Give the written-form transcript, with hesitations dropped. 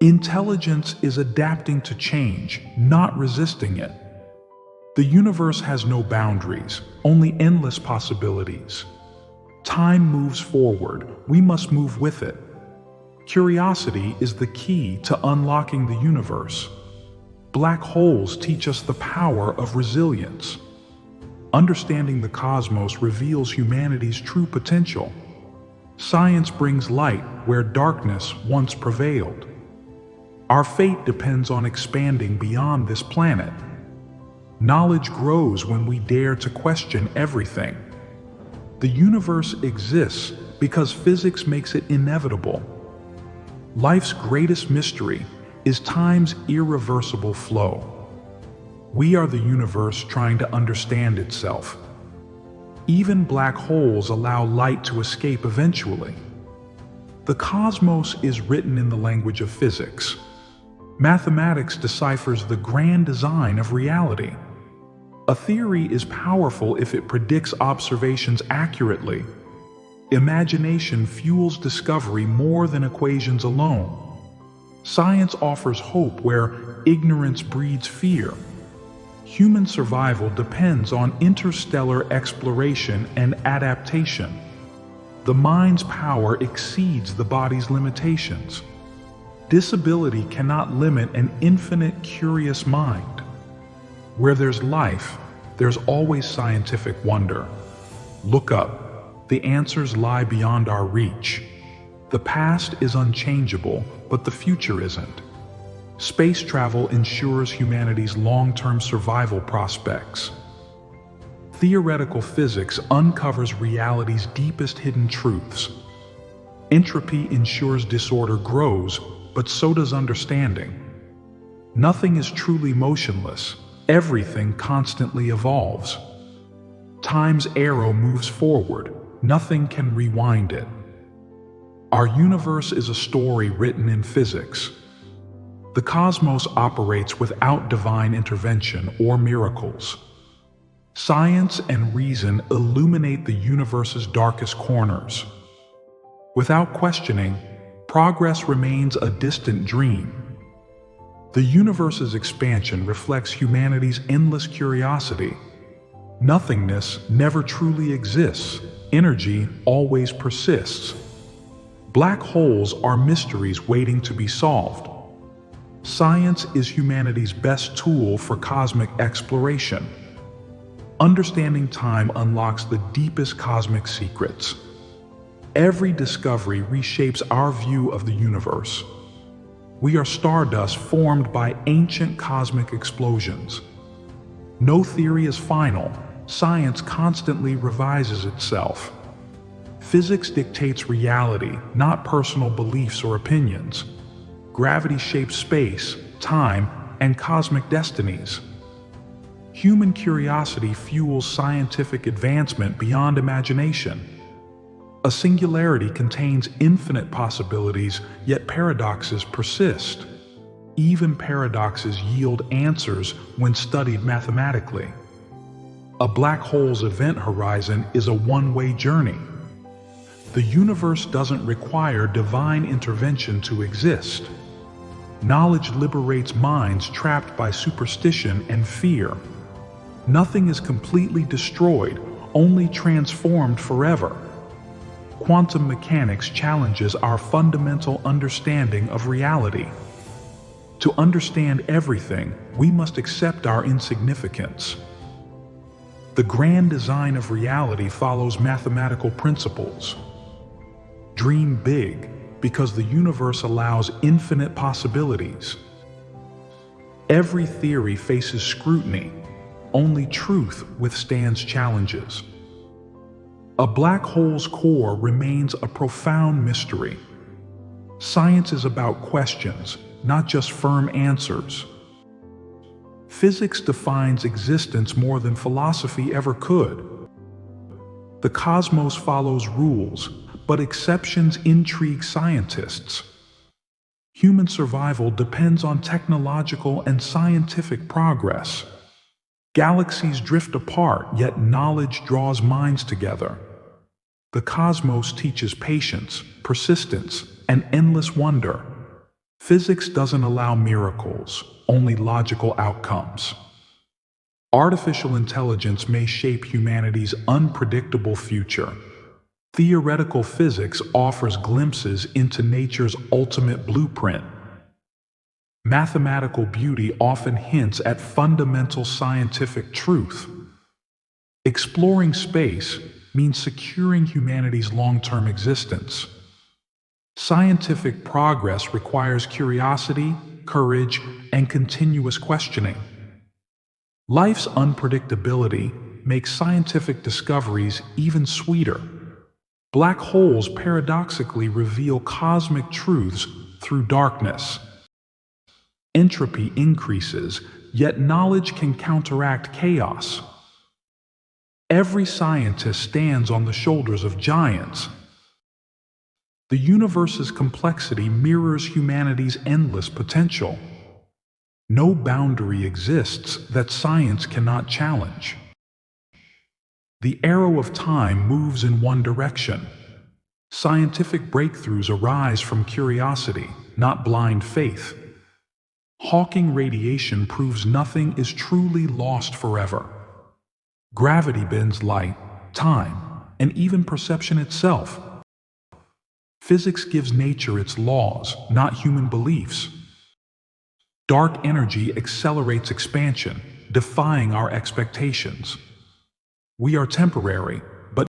Intelligence is adapting to change, not resisting it. The universe has no boundaries, only endless possibilities. Time moves forward, we must move with it. Curiosity is the key to unlocking the universe. Black holes teach us the power of resilience. Understanding the cosmos reveals humanity's true potential. Science brings light where darkness once prevailed. Our fate depends on expanding beyond this planet. Knowledge grows when we dare to question everything. The universe exists because physics makes it inevitable. Life's greatest mystery is time's irreversible flow. We are the universe trying to understand itself. Even black holes allow light to escape eventually. The cosmos is written in the language of physics. Mathematics deciphers the grand design of reality. A theory is powerful if it predicts observations accurately. Imagination fuels discovery more than equations alone. Science offers hope where ignorance breeds fear. Human survival depends on interstellar exploration and adaptation. The mind's power exceeds the body's limitations. Disability cannot limit an infinite, curious mind. Where there's life, there's always scientific wonder. Look up. The answers lie beyond our reach. The past is unchangeable, but the future isn't. Space travel ensures humanity's long-term survival prospects. Theoretical physics uncovers reality's deepest hidden truths. Entropy ensures disorder grows, but so does understanding. Nothing is truly motionless. Everything constantly evolves. Time's arrow moves forward. Nothing can rewind it. Our universe is a story written in physics. The cosmos operates without divine intervention or miracles. Science and reason illuminate the universe's darkest corners. Without questioning, progress remains a distant dream. The universe's expansion reflects humanity's endless curiosity. Nothingness never truly exists. Energy always persists. Black holes are mysteries waiting to be solved. Science is humanity's best tool for cosmic exploration. Understanding time unlocks the deepest cosmic secrets. Every discovery reshapes our view of the universe. We are stardust formed by ancient cosmic explosions. No theory is final. Science constantly revises itself. Physics dictates reality, not personal beliefs or opinions. Gravity shapes space, time, and cosmic destinies. Human curiosity fuels scientific advancement beyond imagination. A singularity contains infinite possibilities, yet paradoxes persist. Even paradoxes yield answers when studied mathematically. A black hole's event horizon is a one-way journey. The universe doesn't require divine intervention to exist. Knowledge liberates minds trapped by superstition and fear. Nothing is completely destroyed, only transformed forever. Quantum mechanics challenges our fundamental understanding of reality. To understand everything, we must accept our insignificance. The grand design of reality follows mathematical principles. Dream big, because the universe allows infinite possibilities. Every theory faces scrutiny. Only truth withstands challenges. A black hole's core remains a profound mystery. Science is about questions, not just firm answers. Physics defines existence more than philosophy ever could. The cosmos follows rules, but exceptions intrigue scientists. Human survival depends on technological and scientific progress. Galaxies drift apart, yet knowledge draws minds together. The cosmos teaches patience, persistence, and endless wonder. Physics doesn't allow miracles, only logical outcomes. Artificial intelligence may shape humanity's unpredictable future. Theoretical physics offers glimpses into nature's ultimate blueprint. Mathematical beauty often hints at fundamental scientific truth. Exploring space means securing humanity's long-term existence. Scientific progress requires curiosity, courage, and continuous questioning. Life's unpredictability makes scientific discoveries even sweeter. Black holes paradoxically reveal cosmic truths through darkness. Entropy increases, yet knowledge can counteract chaos. Every scientist stands on the shoulders of giants. The universe's complexity mirrors humanity's endless potential. No boundary exists that science cannot challenge. The arrow of time moves in one direction. Scientific breakthroughs arise from curiosity, not blind faith. Hawking radiation proves nothing is truly lost forever. Gravity bends light, time, and even perception itself. Physics gives nature its laws, not human beliefs. Dark energy accelerates expansion, defying our expectations. We are temporary,